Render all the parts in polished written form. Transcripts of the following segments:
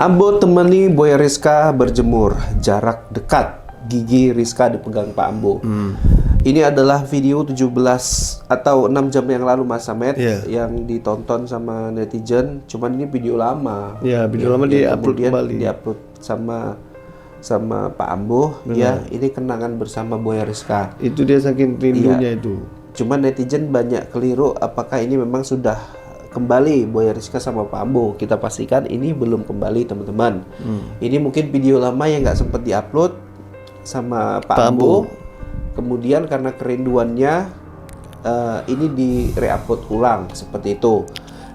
Ambo temani Buaya Rizka berjemur, jarak dekat, gigi Rizka dipegang Pak Ambo. Ini adalah video 17 atau 6 jam yang lalu Mas Samet yang ditonton sama netizen. Cuman ini video lama. Ya, video lama di-upload kembali. Di-upload sama Pak Ambo. Ya, ini kenangan bersama Buaya Rizka. Itu dia saking rindunya itu. Cuman netizen banyak keliru apakah ini memang sudah kembali Buaya Rizka sama Pak Ambo. Kita pastikan ini belum kembali teman-teman. Ini mungkin video lama yang nggak sempat diupload sama Pak Ambo. Kemudian karena kerinduannya ini di re-upload ulang seperti itu.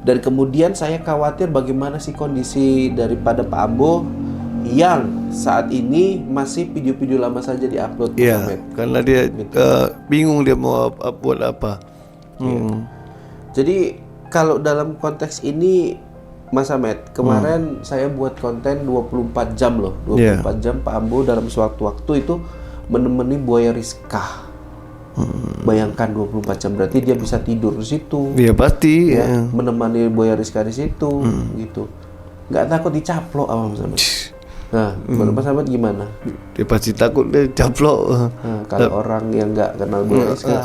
Dan kemudian saya khawatir bagaimana sih kondisi daripada Pak Ambo yang saat ini masih video-video lama saja diupload. Iya, karena dia bingung dia mau buat apa. Jadi kalau dalam konteks ini Mas Ahmed, kemarin saya buat konten 24 jam loh. 24 jam Pak Ambo dalam sewaktu-waktu itu menemani Buaya Rizka. Bayangkan 24 jam berarti dia bisa tidur di situ. Iya pasti. Menemani Buaya Rizka di situ gitu. Nggak takut dicaplok sama Mas Ahmed. Nah, menurut Mas Ahmed gimana? Dia pasti takut dia caplok. Kalau orang yang nggak kenal Buaya Rizka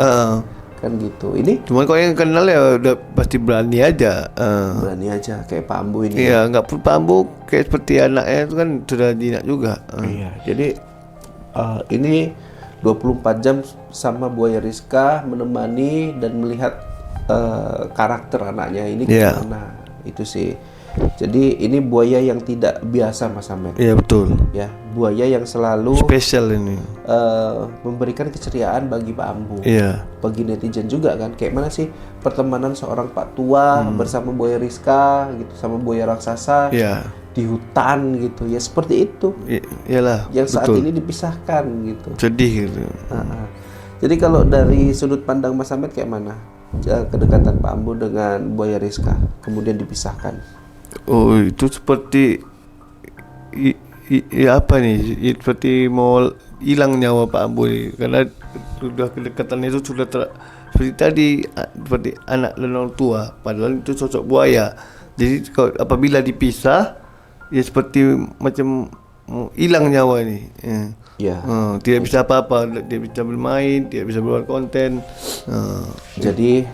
kan gitu. Ini cuman kalau yang kenal ya udah pasti berani aja. Berani aja kayak Pak Ambo ini. Iya, nggak perlu Pak Ambo kayak seperti anaknya itu kan sudah jinak juga. Iya, jadi ini 24 jam sama Buaya Rizka menemani dan melihat karakter anaknya ini gimana. Itu sih. Jadi ini buaya yang tidak biasa Mas Ahmed. Iya betul. Ya, buaya yang selalu spesial ini. Memberikan keceriaan bagi Pak Ambo. Iya. Bagi netizen juga kan. Kayak mana sih pertemanan seorang Pak Tua bersama Buaya Rizka gitu, sama buaya raksasa di hutan gitu. Ya seperti itu. Iyalah. Yang saat ini dipisahkan gitu. Sedih gitu. Jadi kalau dari sudut pandang Mas Ahmed kayak mana kedekatan Pak Ambo dengan Buaya Rizka kemudian dipisahkan? Oh, itu seperti apa nih? Seperti mau hilang nyawa Pak Ambo nih, karena sudah kedekatan itu sudah seperti tadi seperti anak dan orang tua. Padahal itu sosok buaya. Jadi kalau apabila dipisah, ya seperti macam hilang nyawa ini. Tidak bisa apa-apa, dia bisa bermain, tidak bisa buat konten. Jadi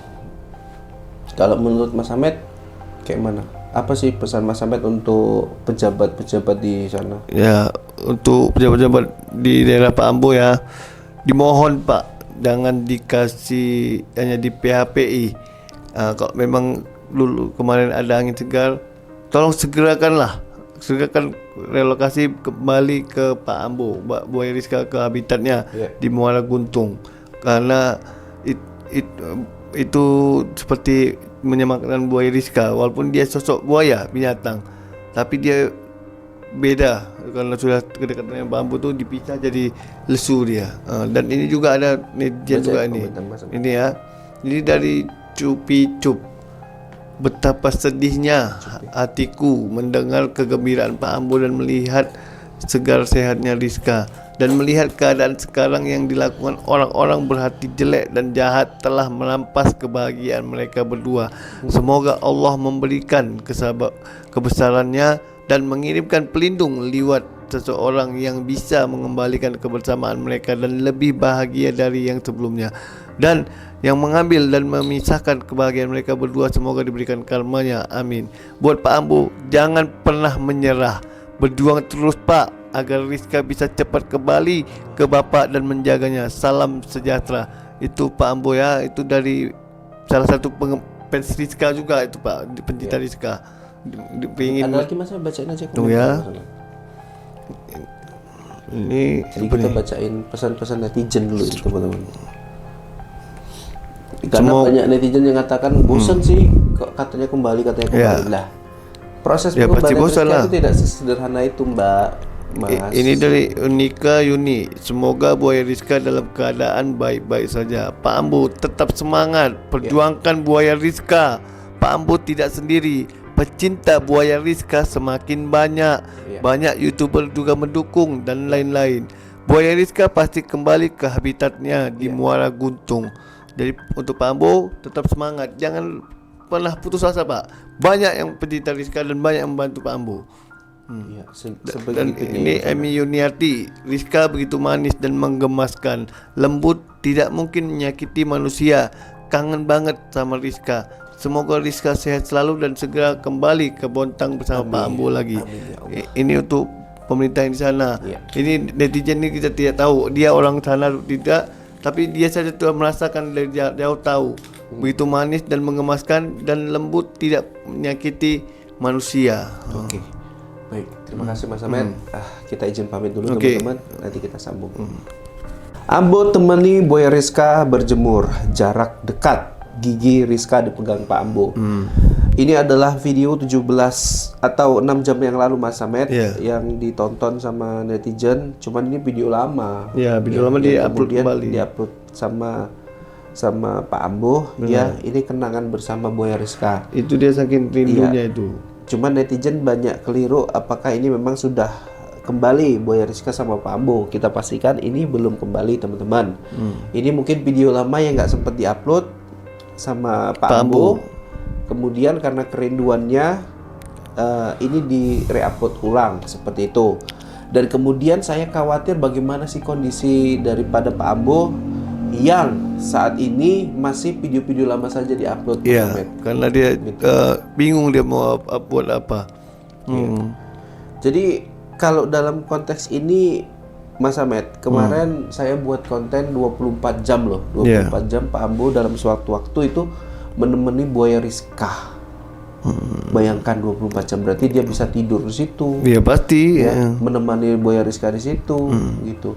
kalau menurut Mas Ahmed kayak mana? Apa sih pesan Mas Ahmed untuk pejabat-pejabat di sana? Ya, untuk pejabat-pejabat di daerah Pak Ambo ya, dimohon Pak, jangan dikasih hanya di PHPI. Kalau memang dulu kemarin ada angin segar, tolong segerakan relokasi kembali ke Pak Ambo, Buaya Rizka ke habitatnya di Muara Guntung, karena itu seperti menyematkan Buaya Rizka, walaupun dia sosok buaya binatang, tapi dia beda karena sudah kedekatannya Pak Ambo tuh dipisah jadi lesu dia. Dan ini juga ada netizen juga ini ya. Ini dari Cupi Cup. Betapa sedihnya hatiku mendengar kegembiraan Pak Ambo dan melihat segar sehatnya Rizka, dan melihat keadaan sekarang yang dilakukan orang-orang berhati jelek dan jahat telah merampas kebahagiaan mereka berdua. Semoga Allah memberikan kebesarannya dan mengirimkan pelindung lewat seseorang yang bisa mengembalikan kebersamaan mereka dan lebih bahagia dari yang sebelumnya. Dan yang mengambil dan memisahkan kebahagiaan mereka berdua, semoga diberikan karmanya. Amin. Buat Pak Ambo, jangan pernah menyerah. Berjuang terus Pak, agar Rizka bisa cepat kembali ke Bapak dan menjaganya. Salam sejahtera. Itu Pak Ambo ya, itu dari salah satu fans Rizka juga itu Pak, pencinta Rizka. Ada lagi Mas, bacain aja tuh ya. Jadi kita bacain pesan-pesan netizen dulu teman-teman. Karena banyak netizen yang mengatakan bosan sih, kok katanya kembali lah. Proses pengembalian Rizka itu tidak sesederhana itu Mbak Mas. Ini dari Unika Yuni. Semoga Buaya Rizka dalam keadaan baik-baik saja. Pak Ambo tetap semangat, perjuangkan Buaya Rizka. Pak Ambo tidak sendiri. Pecinta Buaya Rizka semakin banyak. Banyak YouTuber juga mendukung dan lain-lain. Buaya Rizka pasti kembali ke habitatnya di Muara Guntung. Jadi untuk Pak Ambo tetap semangat, jangan pernah putus asa Pak. Banyak yang pencinta Rizka dan banyak yang membantu Pak Ambo. Iya, Dan sebegitunya. ini Emi Yuniarti, Rizka begitu manis dan menggemaskan, lembut, tidak mungkin menyakiti manusia. Kangen banget sama Rizka. Semoga Rizka sehat selalu dan segera kembali ke Bontang bersama Pak Ambo lagi. Amin, ya Allah. Ini untuk pemerintah yang di sana. Iya. Ini netizen ini kita tidak tahu dia orang sana atau tidak, tapi dia saja telah merasakan dari jauh tahu. Begitu manis dan menggemaskan dan lembut, tidak menyakiti manusia. Oke. Baik, terima kasih Mas Ahmed. Kita izin pamit dulu Oke. teman-teman. Nanti kita sambung. Ambo temani Boy Rizka berjemur, jarak dekat. Gigi Rizka dipegang Pak Ambo. Ini adalah video 17 atau 6 jam yang lalu Mas Ahmed, Iya. yang ditonton sama netizen. Cuman ini video lama. Ya, video lama yang di-upload kemudian kembali. Diupload sama Pak Ambo. Ya, ini kenangan bersama Boy Rizka. Itu dia saking rindunya itu. Cuman netizen banyak keliru apakah ini memang sudah kembali Boy Rizka sama Pak Ambo. Kita pastikan ini belum kembali teman-teman. Ini mungkin video lama yang nggak sempat diupload sama Pak Ambo. Kemudian karena kerinduannya ini di re-upload ulang seperti itu. Dan kemudian saya khawatir bagaimana sih kondisi daripada Pak Ambo yang saat ini masih video-video lama saja diupload. Mas Iya, Ahmed. karena dia bingung dia mau buat apa. Jadi kalau dalam konteks ini Mas Ahmed, kemarin saya buat konten 24 jam loh. 24 jam Pak Ambo dalam suatu waktu itu menemani Boy Rizka. Bayangkan 24 jam, berarti dia bisa tidur di situ. Iya pasti. Ya, menemani Boy Rizka di situ gitu.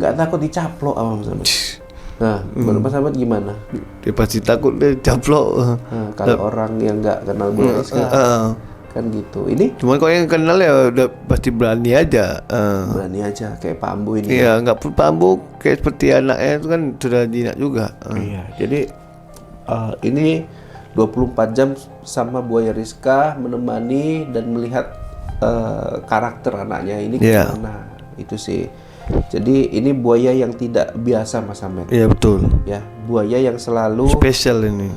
Nggak takut dicaplok sama Mas Ahmed. Nah, menurut Mas Ahmed gimana? Dia pasti takut dia caplok. Nah, kalau orang yang nggak kenal Boy Rizka kan gitu. Ini Cuman kalau yang kenal ya udah pasti berani aja. berani aja kayak Pak Ambo ini. Iya, nggak perlu Pak Ambo kayak seperti anaknya itu kan sudah jinak juga. Iya, jadi ini 24 jam sama Boy Rizka menemani dan melihat karakter anaknya ini Iya. gimana. Itu sih. Jadi ini buaya yang tidak biasa Mas Ahmed. Iya betul. Ya, buaya yang selalu Spesial ini.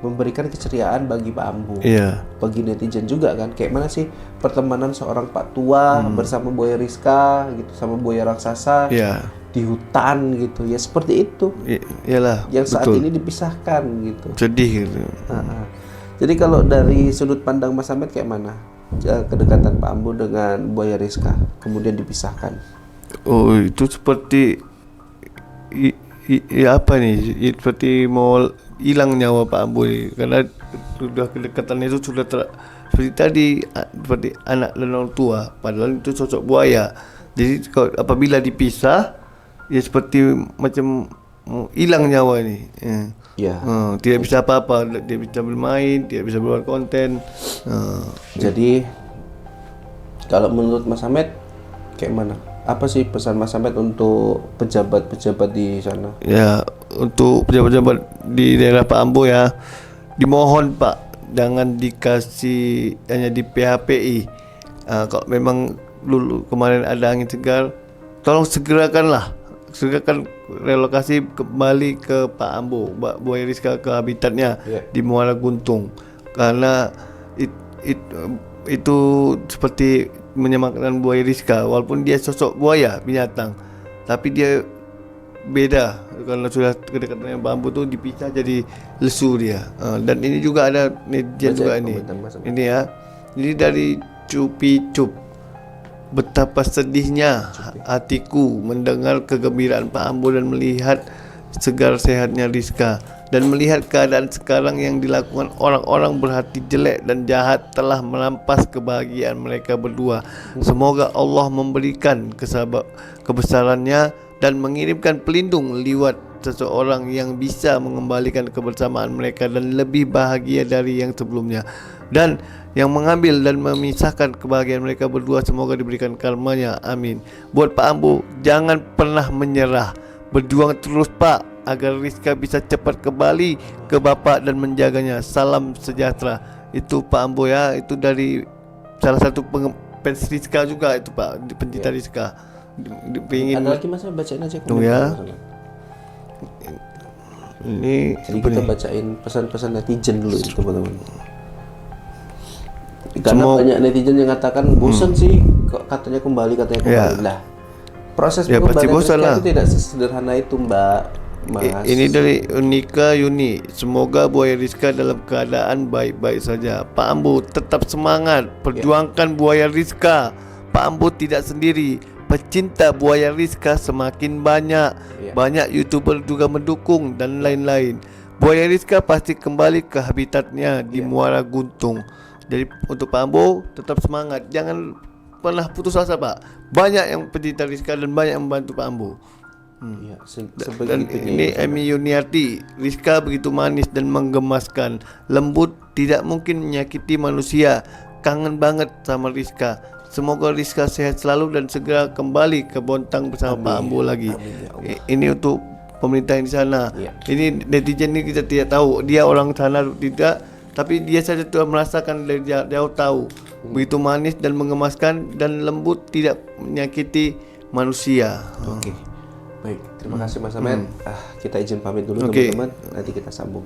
memberikan keceriaan bagi Pak Ambo. Iya. Bagi netizen juga kan. Kayak mana sih pertemanan seorang Pak Tua bersama Boy Rizka gitu, sama buaya raksasa Iya. di hutan gitu. Ya seperti itu. Iyalah. Yang saat betul. ini dipisahkan gitu. Sedih gitu. Jadi kalau dari sudut pandang Mas Ahmed kayak mana kedekatan Pak Ambo dengan Boy Rizka kemudian dipisahkan? Oh, itu seperti apa nih? Seperti mau hilang nyawa Pak Ambo nih, karena sudah kedekatan itu sudah seperti tadi seperti anak dan orang tua, padahal itu sosok buaya. Jadi kalau apabila dipisah ya seperti macam hilang nyawa ini. Ya. Tidak bisa apa-apa, dia bisa bermain, tidak bisa buat konten. Jadi kalau menurut Mas Ahmed kayak mana? Apa sih pesan Mas Ahmed untuk pejabat-pejabat di sana? Ya, untuk pejabat-pejabat di daerah Pak Ambo ya, dimohon Pak, jangan dikasih hanya di PHPI. Kalau memang dulu kemarin ada angin segar, tolong segerakan relokasi kembali ke Pak Ambo, Boy Rizka ke habitatnya di Muara Guntung, karena itu seperti menyemakkan Boy Rizka, walaupun dia sosok buaya binatang, tapi dia beda karena sudah kedekatan Pak Ambo tuh dipisah jadi lesu dia. Dan ini juga ada netizen juga ini. Ini ya. Ini dari Cupi Cup. Betapa sedihnya hatiku mendengar kegembiraan Pak Ambo dan melihat segar sehatnya Rizka, dan melihat keadaan sekarang yang dilakukan orang-orang berhati jelek dan jahat telah merampas kebahagiaan mereka berdua. Semoga Allah memberikan kebesarannya dan mengirimkan pelindung lewat seseorang yang bisa mengembalikan kebersamaan mereka dan lebih bahagia dari yang sebelumnya, dan yang mengambil dan memisahkan kebahagiaan mereka berdua semoga diberikan karmanya, amin. Buat Pak Ambo, jangan pernah menyerah, berjuang terus Pak, agar Rizka bisa cepat kembali ke Bapak dan menjaganya. Salam sejahtera. Itu Pak Ambo ya, itu dari salah satu fans Rizka juga itu Pak, pencinta Rizka. Pengen ada lagi Mas, bacain aja tuh ya. Ini jadi kita bacain pesan-pesan netizen dulu ini teman-teman. Karena banyak netizen yang mengatakan bosan sih, kok katanya kembali. Lah, proses Ya, pasti pengembalian bosan Rizka lah. itu tidak sesederhana itu, Mbak. Mas. Ini dari Unika Yuni. Semoga buaya Rizka dalam keadaan baik-baik saja. Pak Ambo tetap semangat, perjuangkan buaya Rizka. Pak Ambo tidak sendiri. Pecinta buaya Rizka semakin banyak. Banyak YouTuber juga mendukung dan lain-lain. Buaya Rizka pasti kembali ke habitatnya di Muara Guntung. Jadi untuk Pak Ambo tetap semangat. Jangan pernah putus asa, Pak. Banyak yang pecinta Rizka dan banyak yang membantu Pak Ambo. Iya, Dan ini Emi Yuniati, Rizka begitu manis dan menggemaskan, lembut, tidak mungkin menyakiti manusia. Kangen banget sama Rizka. Semoga Rizka sehat selalu dan segera kembali ke Bontang bersama Pak Ambo lagi. Ini untuk pemerintah yang di sana. Ini netizen ini kita tidak tahu dia orang sana atau tidak, tapi dia saja telah merasakan dari jauh tahu. Begitu manis dan menggemaskan dan lembut, tidak menyakiti manusia. Oke. Baik, terima kasih Mas Ahmed. Kita izin pamit dulu Oke. teman-teman. Nanti kita sambung.